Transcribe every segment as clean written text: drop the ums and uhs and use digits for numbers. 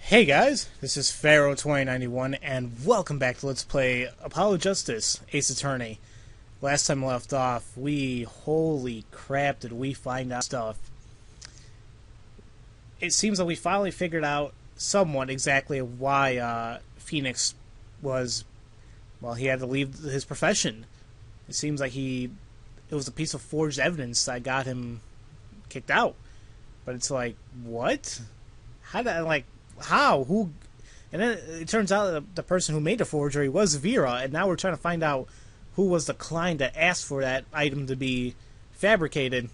Hey guys, this is Pharaoh 2091 and welcome back to Let's Play Apollo Justice Ace Attorney. Last time I left off, holy crap, did we find out stuff. It seems that we finally figured out somewhat exactly why Phoenix was, well, he had to leave his profession. It seems like it was a piece of forged evidence that got him kicked out. But it's like, what? How? Who? And then it turns out that the person who made the forgery was Vera, and now we're trying to find out who was the client that asked for that item to be fabricated.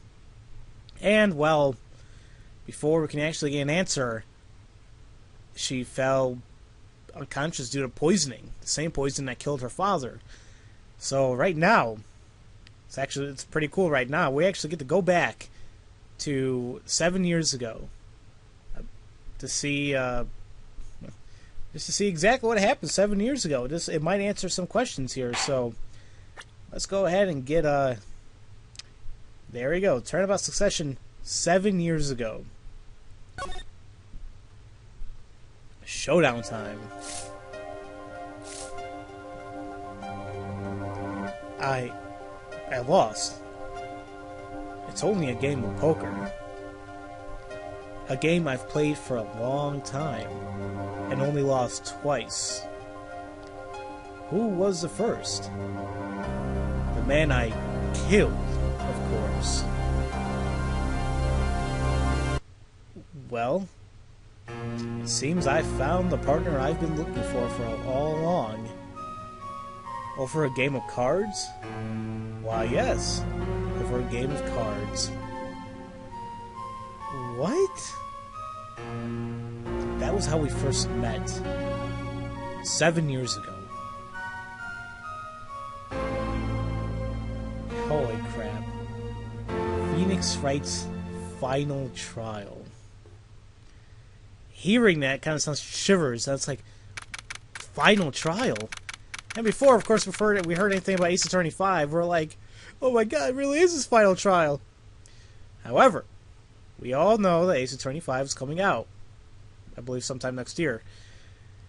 And, well, before we can actually get an answer, she fell unconscious due to poisoning. The same poison that killed her father. So right now, it's pretty cool right now. We actually get to go back to 7 years ago. To see, just to see exactly what happened 7 years ago. It might answer some questions here. So let's go ahead and get there we go. Turnabout Succession 7 years ago. Showdown time. I lost. It's only a game of poker. A game I've played for a long time, and only lost twice. Who was the first? The man I killed, of course. Well, it seems I found the partner I've been looking for all along. Over a game of cards? Why, yes, over a game of cards. What? That was how we first met. 7 years ago. Holy crap. Phoenix Wright's final trial. Hearing that kind of sounds shivers. That's like, final trial? And before, of course, we heard anything about Ace Attorney 5, we're like, oh my god, it really is his final trial. However, we all know that Ace Attorney 5 is coming out, I believe, sometime next year.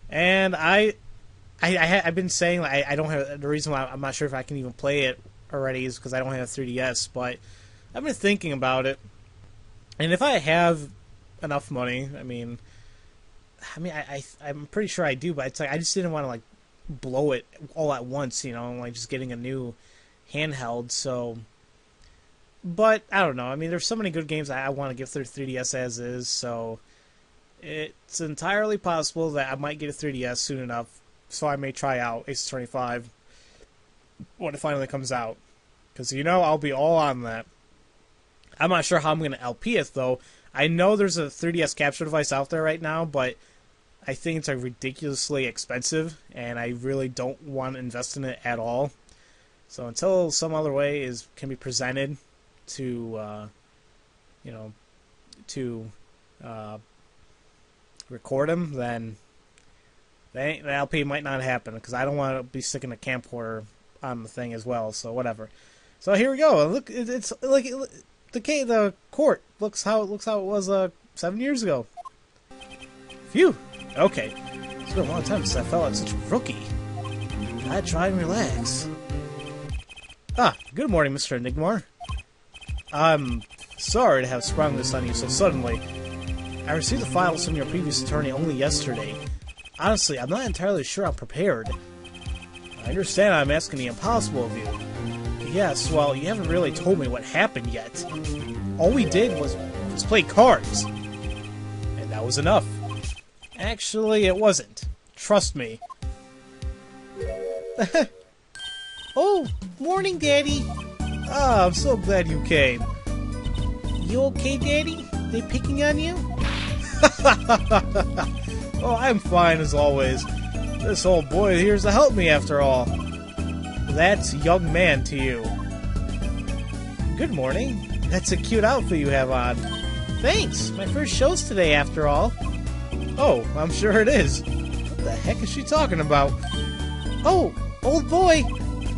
And I've been saying, like, I don't have, the reason why I'm not sure if I can even play it already is because I don't have 3DS, but I've been thinking about it. And if I have enough money, I'm pretty sure I do, but it's like, I just didn't want to, like, blow it all at once, you know, like just getting a new handheld, so. But, I don't know. I mean, there's so many good games I want to give their 3DS as is, so it's entirely possible that I might get a 3DS soon enough, so I may try out Ace Attorney 5 when it finally comes out. Because, you know, I'll be all on that. I'm not sure how I'm going to LP it, though. I know there's a 3DS capture device out there right now, but I think it's like ridiculously expensive, and I really don't want to invest in it at all. So until some other way can be presented to record them, then the LP might not happen, because I don't want to be sticking a camcorder on the thing as well, so whatever. So here we go. Look, it's like the court looks how it was 7 years ago. Phew. Okay. It's been a long time since I felt like such a rookie. I'd try and relax. Ah, good morning, Mr. Enigmar. I'm sorry to have sprung this on you so suddenly. I received the files from your previous attorney only yesterday. Honestly, I'm not entirely sure I'm prepared. I understand I'm asking the impossible of you. Yes, well, you haven't really told me what happened yet. All we did was play cards. And that was enough. Actually, it wasn't. Trust me. Oh, morning, Daddy. Ah, I'm so glad you came. You okay, Daddy? They picking on you? Oh, I'm fine as always. This old boy here's to help me after all. That's young man to you. Good morning. That's a cute outfit you have on. Thanks. My first show's today after all. Oh, I'm sure it is. What the heck is she talking about? Oh, old boy.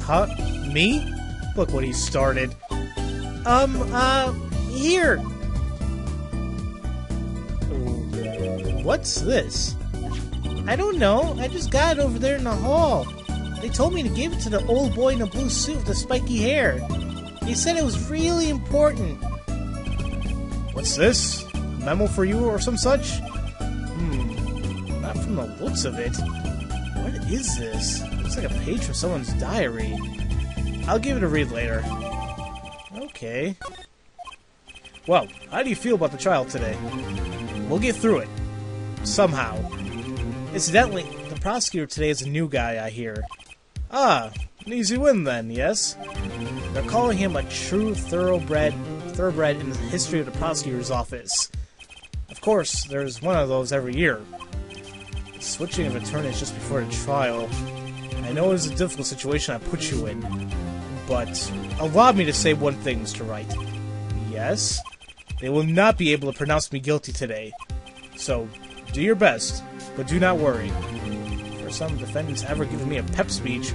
Huh? Me? Look what he started. Here. What's this? I don't know. I just got it over there in the hall. They told me to give it to the old boy in the blue suit with the spiky hair. They said it was really important. What's this? A memo for you or some such? Not from the looks of it. What is this? Looks like a page from someone's diary. I'll give it a read later. Okay. Well, how do you feel about the trial today? We'll get through it. Somehow. Incidentally, the prosecutor today is a new guy, I hear. Ah, an easy win then, yes? They're calling him a true thoroughbred in the history of the prosecutor's office. Of course, there's one of those every year. Switching of attorneys just before the trial. I know it is a difficult situation I put you in, but allow me to say one thing, Mr. Wright. Yes? They will not be able to pronounce me guilty today. So, do your best, but do not worry. For some defendants ever given me a pep speech,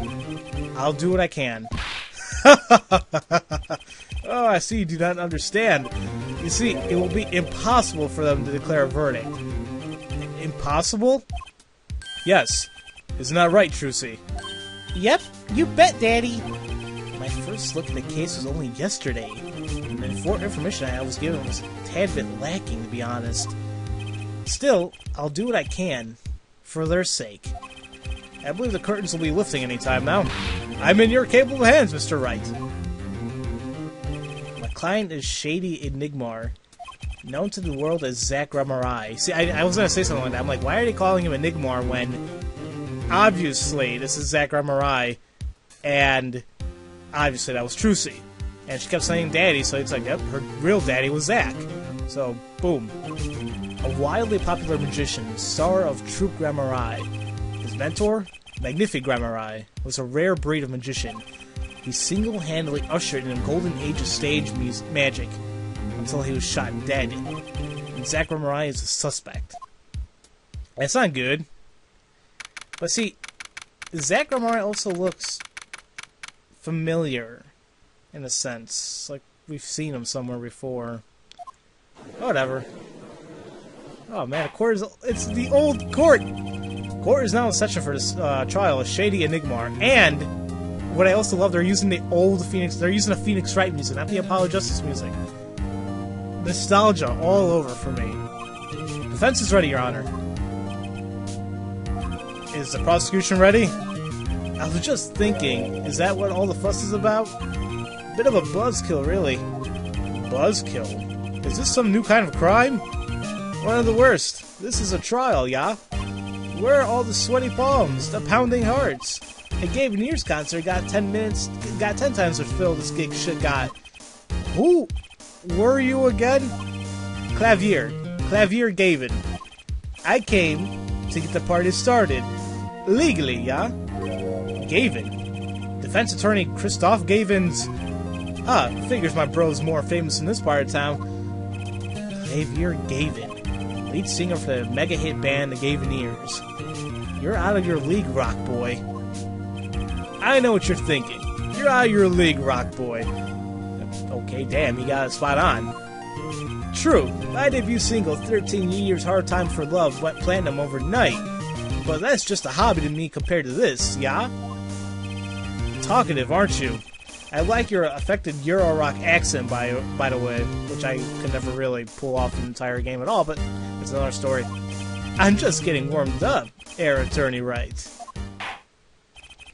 I'll do what I can. Oh, I see you do not understand. You see, it will be impossible for them to declare a verdict. Impossible? Yes. Isn't that right, Trucy? Yep, you bet, Daddy. My first look at the case was only yesterday, and the information I was given was a tad bit lacking, to be honest. Still, I'll do what I can, for their sake. I believe the curtains will be lifting any time now. I'm in your capable hands, Mr. Wright. My client is Shady Enigmar, known to the world as Zach Ramarai. See, I was going to say something like that. I'm like, why are they calling him Enigmar when, obviously, this is Zach Ramarai, and obviously that was Trucy. And she kept saying daddy, so it's like, yep, her real daddy was Zach. So, boom. A wildly popular magician, star of Troupe Ramarai. His mentor, Magnific Ramarai, was a rare breed of magician. He single-handedly ushered in a golden age of stage magic until he was shot dead. And Zach Ramarai is a suspect. That's not good. But see, Zach Ramarai also looks familiar, in a sense. Like we've seen him somewhere before. Whatever. Oh man, it's the old court! Court is now in session for this trial of Shady Enigmar, and what I also love, they're using the old Phoenix, they're using the Phoenix Wright music, not the Apollo Justice music. Nostalgia all over for me. Defense is ready, Your Honor. Is the prosecution ready? I was just thinking, is that what all the fuss is about? Bit of a buzzkill, really. Buzzkill? Is this some new kind of crime? One of the worst. This is a trial, yeah? Where are all the sweaty palms, the pounding hearts? A Gabe Nears concert got 10 times the fill this gig shit got. Who were you again? Clavier Gavin. I came to get the party started. Legally, yeah? Gavin. Defense attorney Christoph Gavin's... figures my bro's more famous in this part of town. Clavier Gavin. Lead singer for the mega hit band The Gavineers. You're out of your league, rock boy. I know what you're thinking. You're out of your league, rock boy. Okay, damn, you got it spot on. True, my debut single, 13 Years Hard Time for Love, went platinum overnight. But that's just a hobby to me compared to this, yeah? Talkative, aren't you? I like your affected Euro rock accent, by the way, which I could never really pull off an entire game at all, but it's another story. I'm just getting warmed up, Air Attorney Wright.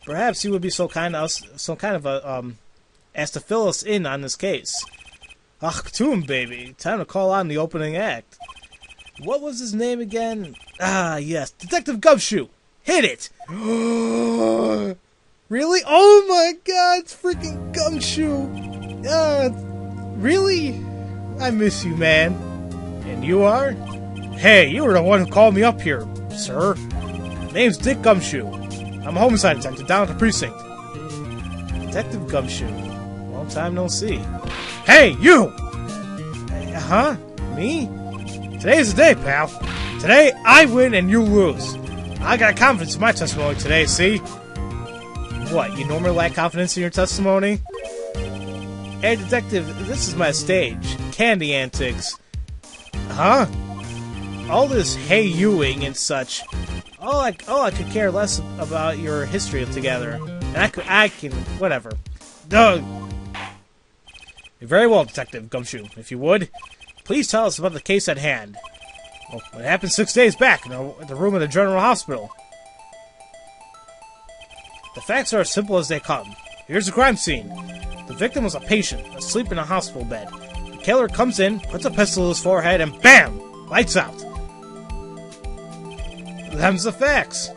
Perhaps you would be so kind as to fill us in on this case. Achtung, baby. Time to call on the opening act. What was his name again? Ah, yes. Detective Gumshoe. Hit it! Really? Oh my god, it's freaking Gumshoe. Really? I miss you, man. And you are? Hey, you were the one who called me up here, sir. Name's Dick Gumshoe. I'm a homicide detective down at the precinct. Detective Gumshoe. Long time no see. Hey, you! Huh? Me? Today's the day, pal. Today, I win and you lose. I got confidence in my testimony today, see? What, you normally lack confidence in your testimony? Hey, detective, this is my stage. Candy antics. Huh? all this hey-youing and such, I could care less about your history together. And I can, whatever. Doug! Very well, Detective Gumshoe. If you would, please tell us about the case at hand. Well, it happened 6 days back in the room of the General Hospital. The facts are as simple as they come. Here's the crime scene. The victim was a patient, asleep in a hospital bed. The killer comes in, puts a pistol to his forehead, and BAM! Lights out. Them's the facts.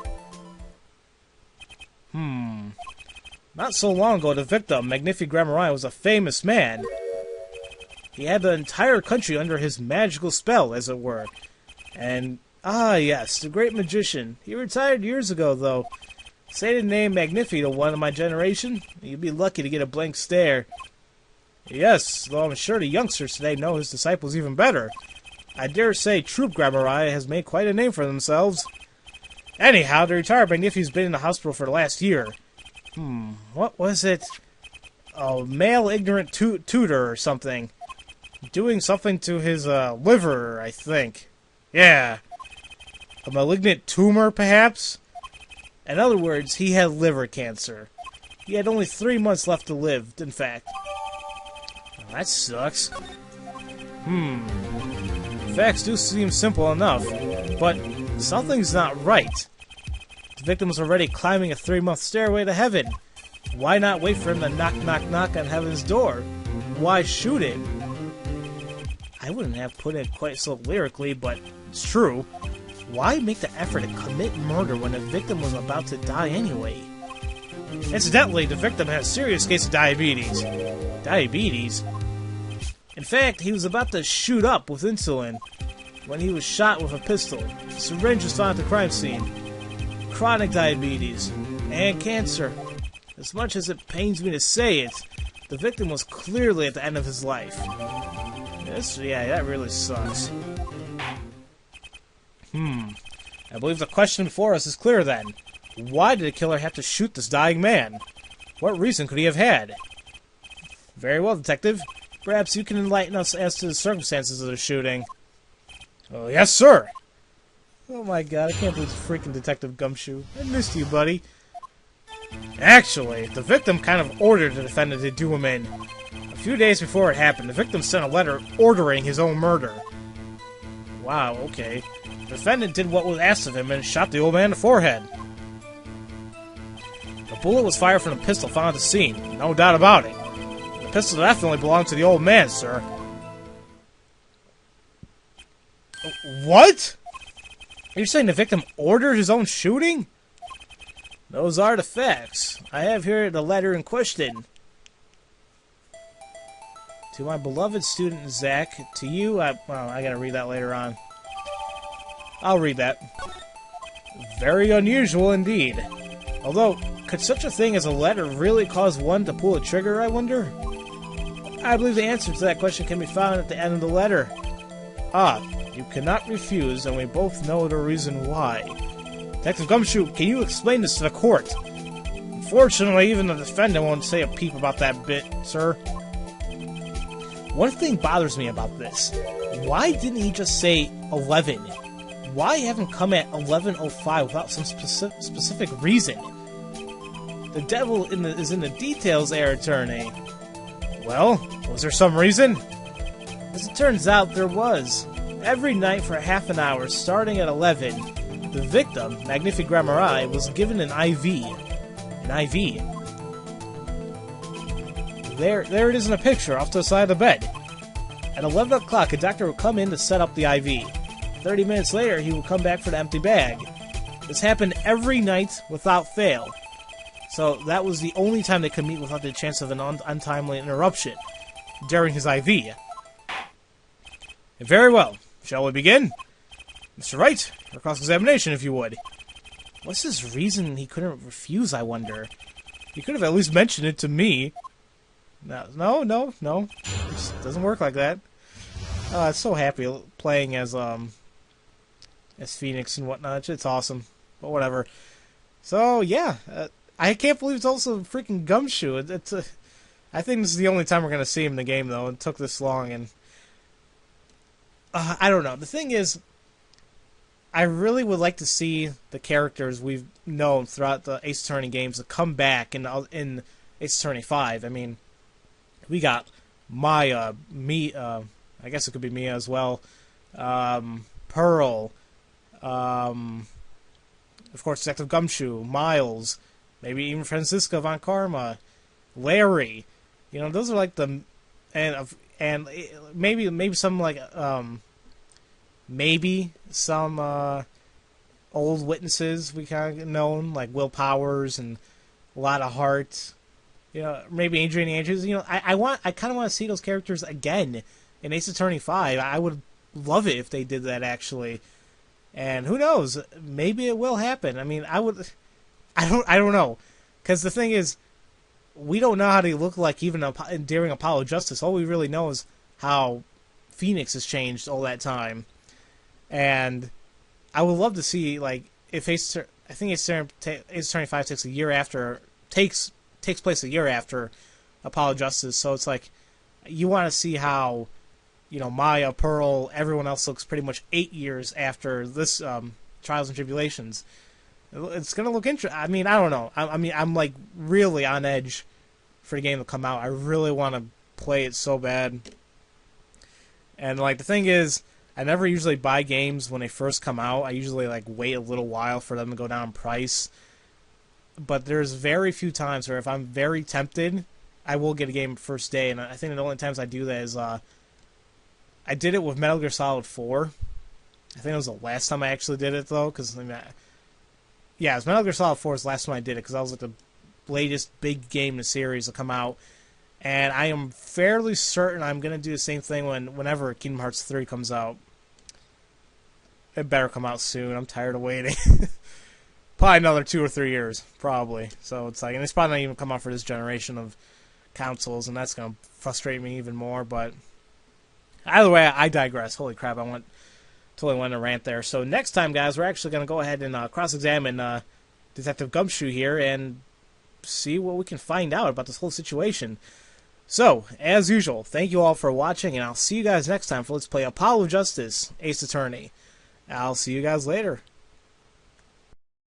Not so long ago, the victim, Magnifi Grammari, was a famous man. He had the entire country under his magical spell, as it were. And, yes, the great magician. He retired years ago, though. Say the name Magnifi to one of my generation, you'd be lucky to get a blank stare. Yes, though I'm sure the youngsters today know his disciples even better. I dare say Troop Grammari has made quite a name for themselves. Anyhow, the retired Magnifi's been in the hospital for the last year. What was it? A male ignorant tutor or something. Doing something to his liver, I think. Yeah. A malignant tumor, perhaps? In other words, he had liver cancer. He had only 3 months left to live, in fact. Well, that sucks. Facts do seem simple enough, but something's not right. The victim was already climbing a 3-month stairway to heaven. Why not wait for him to knock, knock, knock on heaven's door? Why shoot him? I wouldn't have put it quite so lyrically, but it's true. Why make the effort to commit murder when the victim was about to die anyway? Incidentally, the victim had a serious case of diabetes. Diabetes? In fact, he was about to shoot up with insulin when he was shot with a pistol. A syringe was found at the crime scene. Chronic diabetes and cancer. As much as it pains me to say it, the victim was clearly at the end of his life. Yeah, that really sucks. I believe the question before us is clear then. Why did the killer have to shoot this dying man? What reason could he have had? Very well, Detective. Perhaps you can enlighten us as to the circumstances of the shooting. Oh, yes, sir! Oh my god, I can't believe it's freaking Detective Gumshoe. I missed you, buddy. Actually, the victim kind of ordered the defendant to do him in. A few days before it happened, the victim sent a letter ordering his own murder. Wow, okay. The defendant did what was asked of him and shot the old man in the forehead. The bullet was fired from a pistol found at the scene, no doubt about it. The pistol definitely belonged to the old man, sir. What? Are you saying the victim ordered his own shooting? Those are the facts. I have here the letter in question. To my beloved student, Zach. To you, I gotta read that later on. I'll read that. Very unusual indeed. Although, could such a thing as a letter really cause one to pull a trigger, I wonder? I believe the answer to that question can be found at the end of the letter. You cannot refuse, and we both know the reason why. Detective Gumshoe, can you explain this to the court? Unfortunately, even the defendant won't say a peep about that bit, sir. One thing bothers me about this. Why didn't he just say 11? Why have him come at 11:05 without some specific reason? The devil is in the details, Air Attorney. Well, was there some reason? As it turns out, there was. Every night for half an hour, starting at 11, the victim, Magnifi Grammari, was given an IV. An IV. There it is in a picture off to the side of the bed. At 11 o'clock, a doctor would come in to set up the IV. 30 minutes later, he would come back for the empty bag. This happened every night without fail. So that was the only time they could meet without the chance of an untimely interruption during his IV. Very well. Shall we begin? Mr. Wright, for cross-examination, if you would. What's his reason he couldn't refuse, I wonder? He could have at least mentioned it to me. No. It doesn't work like that. I'm so happy playing as Phoenix and whatnot. It's awesome. But whatever. So, yeah. I can't believe it's also freaking Gumshoe. I think this is the only time we're going to see him in the game, though. It took this long, and I don't know. The thing is, I really would like to see the characters we've known throughout the Ace Attorney games to come back in Ace Attorney 5. I mean, we got Maya, I guess it could be Mia as well, Pearl, of course, Detective Gumshoe, Miles, maybe even Francisca Von Karma, Larry. You know, those are like the and maybe some like maybe some old witnesses we kind of known, like Will Powers and a lot of Heart. You know, maybe Adrian Andrews. You know, I kind of want to see those characters again in Ace Attorney 5. I would love it if they did that, actually. And who knows? Maybe it will happen. I mean, I don't know, because the thing is, we don't know how they look like even during Apollo Justice. All we really know is how Phoenix has changed all that time. And I would love to see, like, if I think Ace Attorney 5 takes place a year after Apollo Justice. So it's like you want to see how, you know, Maya, Pearl, everyone else looks pretty much 8 years after this Trials and Tribulations. It's gonna look interesting. I mean, I don't know. I'm like really on edge for the game to come out. I really want to play it so bad. And like the thing is, I never usually buy games when they first come out. I usually like wait a little while for them to go down in price. But there's very few times where if I'm very tempted, I will get a game first day. And I think the only times I do that is I did it with Metal Gear Solid 4. I think it was the last time I actually did it, though. Because, I mean, yeah, it was Metal Gear Solid 4 was the last time I did it. Because that was like the latest big game in the series to come out. And I am fairly certain I'm going to do the same thing whenever Kingdom Hearts 3 comes out. It better come out soon. I'm tired of waiting. Probably another 2 or 3 years, probably. So it's like, and it's probably not even come out for this generation of consoles, and that's going to frustrate me even more. But either way, I digress. Holy crap, totally went on a rant there. So next time, guys, we're actually going to go ahead and cross-examine Detective Gumshoe here and see what we can find out about this whole situation. So, as usual, thank you all for watching, and I'll see you guys next time for Let's Play Apollo Justice Ace Attorney. I'll see you guys later.